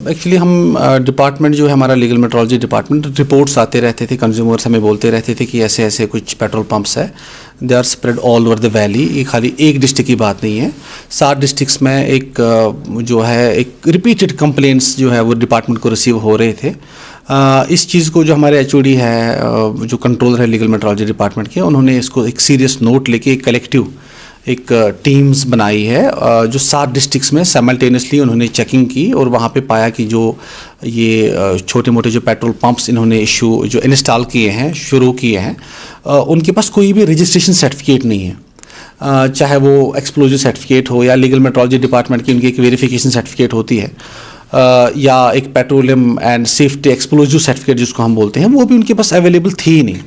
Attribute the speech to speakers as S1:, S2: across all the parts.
S1: Actually हम department जो है हमारा लीगल मेट्रोलॉजी डिपार्टमेंट, रिपोर्ट्स आते रहते थे, कंज्यूमर्स हमें बोलते रहते थे कि ऐसे ऐसे कुछ पेट्रोल पंप्स है, they are spread all over the valley. ये खाली एक डिस्ट्रिक्ट की बात नहीं है, 7 डिस्ट्रिक्ट्स में एक जो है एक रिपीटेड कंप्लेंट्स जो है वो डिपार्टमेंट को रिसीव हो रहे थे। इस चीज़ को जो हमारे एचओडी है, जो कंट्रोलर है लीगल मेट्रोलॉजी डिपार्टमेंट के, उन्होंने इसको एक सीरियस नोट लेके एक कलेक्टिव एक टीम्स बनाई है, जो 7 डिस्ट्रिक्ट्स में साइमल्टेनियसली उन्होंने चेकिंग की और वहाँ पे पाया कि जो ये छोटे मोटे जो पेट्रोल पंप्स इन्होंने जो इंस्टॉल किए हैं, शुरू किए हैं, उनके पास कोई भी रजिस्ट्रेशन सर्टिफिकेट नहीं है। चाहे वो एक्सप्लोजिव सर्टिफिकेट हो या लीगल मेट्रोलॉजी डिपार्टमेंट की उनकी एक वेरिफिकेशन सर्टिफिकेट होती है, या एक petroleum and safety explosive certificate जिसको हम बोलते हैं, वो भी उनके पास अवेलेबल थी ही नहीं।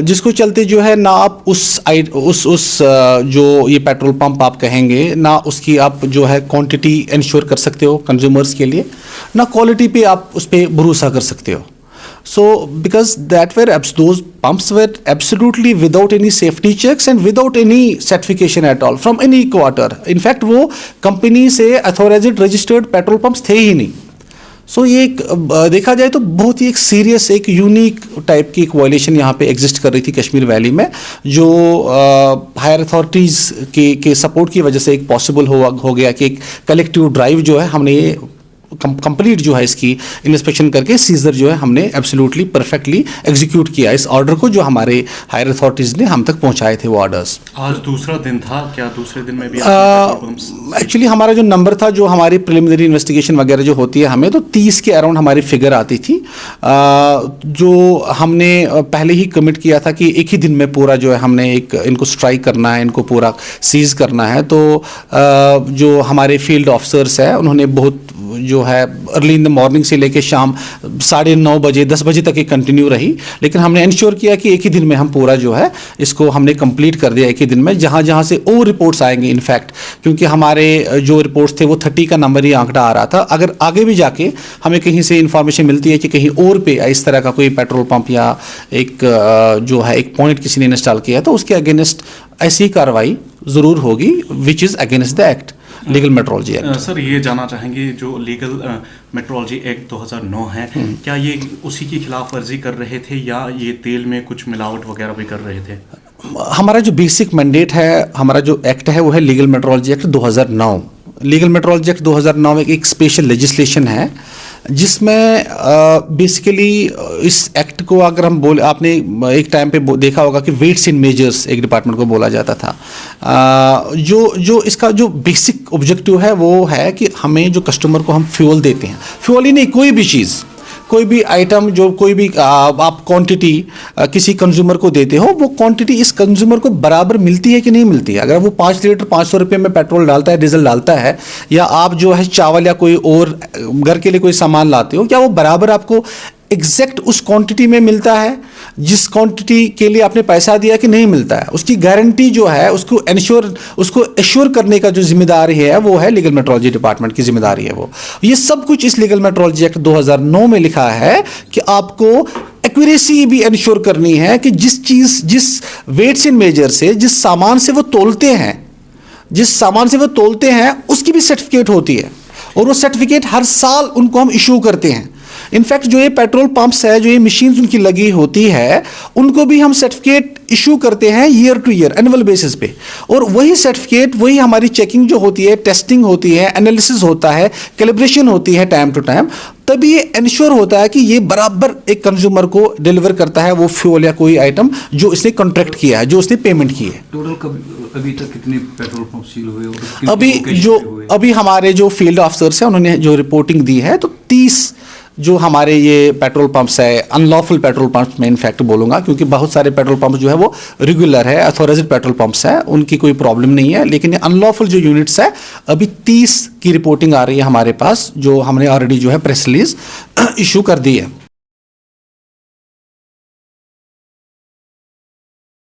S1: जिसको चलते जो है ना आप उस जो ये पेट्रोल पंप आप कहेंगे ना, उसकी आप जो है क्वांटिटी इंश्योर कर सकते हो कंज्यूमर्स के लिए, ना क्वालिटी पे आप उस पर भरोसा कर सकते हो। So because those pumps were absolutely without any safety checks and without any certification at all from any quarter. In fact वो कंपनी से authorized registered पेट्रोल पंप्स थे ही नहीं। सो ये एक देखा जाए तो बहुत ही एक सीरियस, एक यूनिक टाइप की एक वायलेशन यहाँ पे एग्जिस्ट कर रही थी कश्मीर वैली में, जो हायर अथॉरिटीज़ के सपोर्ट की वजह से एक पॉसिबल हो गया कि एक कलेक्टिव ड्राइव जो है हमने ये कंप्लीट जो है इसकी इंस्पेक्शन करके सीजर जो है हमने एब्सोल्युटली परफेक्टली एग्जीक्यूट किया इस ऑर्डर को, जो हमारे हायर अथॉरिटीज़ ने हम तक पहुंचाए थे वो ऑर्डर्स।
S2: आज दूसरा दिन था, क्या दूसरे दिन में भी
S1: एक्चुअली हमारा जो नंबर था, जो हमारी प्रिलिमिनरी इन्वेस्टिगेशन वगैरह जो होती है हमें, तो 30 के अराउंड हमारी फिगर आती थी, जो हमने पहले ही कमिट किया था कि एक ही दिन में पूरा जो है हमने एक इनको स्ट्राइक करना है, इनको पूरा सीज करना है। तो जो हमारे फील्ड ऑफिसर्स हैं उन्होंने बहुत जो है अर्ली इन द मॉर्निंग से लेके शाम 9:30 बजे 10 बजे तक ये कंटिन्यू रही, लेकिन हमने इंश्योर किया कि एक ही दिन में हम पूरा जो है इसको हमने कंप्लीट कर दिया एक ही दिन में। जहाँ जहाँ से और रिपोर्ट्स आएंगे, इनफैक्ट क्योंकि हमारे जो रिपोर्ट्स थे वो 30 का नंबर ही आंकड़ा आ रहा था, अगर आगे भी जाके हमें कहीं से इंफॉर्मेशन मिलती है कि कहीं और पे इस तरह का कोई पेट्रोल पंप या एक जो है एक पॉइंट किसी ने इंस्टॉल किया, तो उसके अगेंस्ट ऐसी कार्रवाई ज़रूर होगी which is against the act, legal metrology act.
S2: Sir ये जानना चाहेंगे, जो लीगल मेट्रोलॉजी एक्ट 2009 है, क्या ये उसी की खिलाफ वर्जी कर रहे थे या ये तेल में कुछ मिलावट वगैरह भी कर रहे थे?
S1: हमारा जो बेसिक मैंडेट है, हमारा जो एक्ट है वो है legal metrology act 2009। Legal metrology act 2009 में एक स्पेशल लेजिस्लेशन है जिसमें बेसिकली इस एक्ट को अगर हम बोले, आपने एक टाइम पे देखा होगा कि वेट्स एंड मेजर्स एक डिपार्टमेंट को बोला जाता था। जो इसका जो बेसिक ऑब्जेक्टिव है वो है कि हमें जो कस्टमर को हम फ्यूल देते हैं, फ्यूल ही नहीं, कोई भी चीज़, कोई भी आइटम, जो कोई भी आप क्वांटिटी किसी कंज्यूमर को देते हो, वो क्वांटिटी इस कंज्यूमर को बराबर मिलती है कि नहीं मिलती है। अगर वो 5 लीटर 500 रुपये में पेट्रोल डालता है, डीजल डालता है, या आप जो है चावल या कोई और घर के लिए कोई सामान लाते हो, क्या वो बराबर आपको एग्जैक्ट उस क्वांटिटी में मिलता है जिस क्वांटिटी के लिए आपने पैसा दिया कि नहीं मिलता है? उसकी गारंटी जो है उसको एश्योर करने का जो जिम्मेदारी है वो है लीगल मेट्रोलॉजी डिपार्टमेंट की जिम्मेदारी है। वो ये सब कुछ इस लीगल मेट्रोलॉजी एक्ट 2009 में लिखा है कि आपको एक्यूरेसी भी इंश्योर करनी है कि जिस वेट्स एंड मेजर से जिस सामान से वो तोलते हैं उसकी भी सर्टिफिकेट होती है, और वो सर्टिफिकेट हर साल उनको हम इशू करते हैं। इनफैक्ट जो ये पेट्रोल पंप्स है, जो ये मशीन्स उनकी लगी होती है, उनको भी हम सर्टिफिकेट इशू करते हैं year two year annual basis पे, और वही सर्टिफिकेट, वही हमारी चेकिंग जो होती है, टेस्टिंग होती है, एनालिसिस होता है, कैलिब्रेशन होती है टाइम टू टाइम, तभी ये इंश्योर होता है कि ये बराबर एक कंज्यूमर को डिलीवर करता है वो फ्यूल या कोई आइटम जो इसने कॉन्ट्रैक्ट किया है, जो उसने पेमेंट की है।
S3: टोटल अभी तक कितने पेट्रोल पंप सील हुए?
S1: अभी हमारे जो फील्ड ऑफिसर्स हैं उन्होंने जो रिपोर्टिंग दी है, तो 30 जो हमारे ये पेट्रोल पंप्स है, अनलॉफुल पेट्रोल पंप्स में इनफैक्ट बोलूँगा, क्योंकि बहुत सारे पेट्रोल पंप्स जो है वो रेगुलर है, अथॉराइज्ड पेट्रोल पंप्स है, उनकी कोई प्रॉब्लम नहीं है, लेकिन ये अनलॉफुल जो यूनिट्स है, अभी 30 की रिपोर्टिंग आ रही है हमारे पास, जो हमने ऑलरेडी जो है प्रेस रिलीज इशू कर दी है।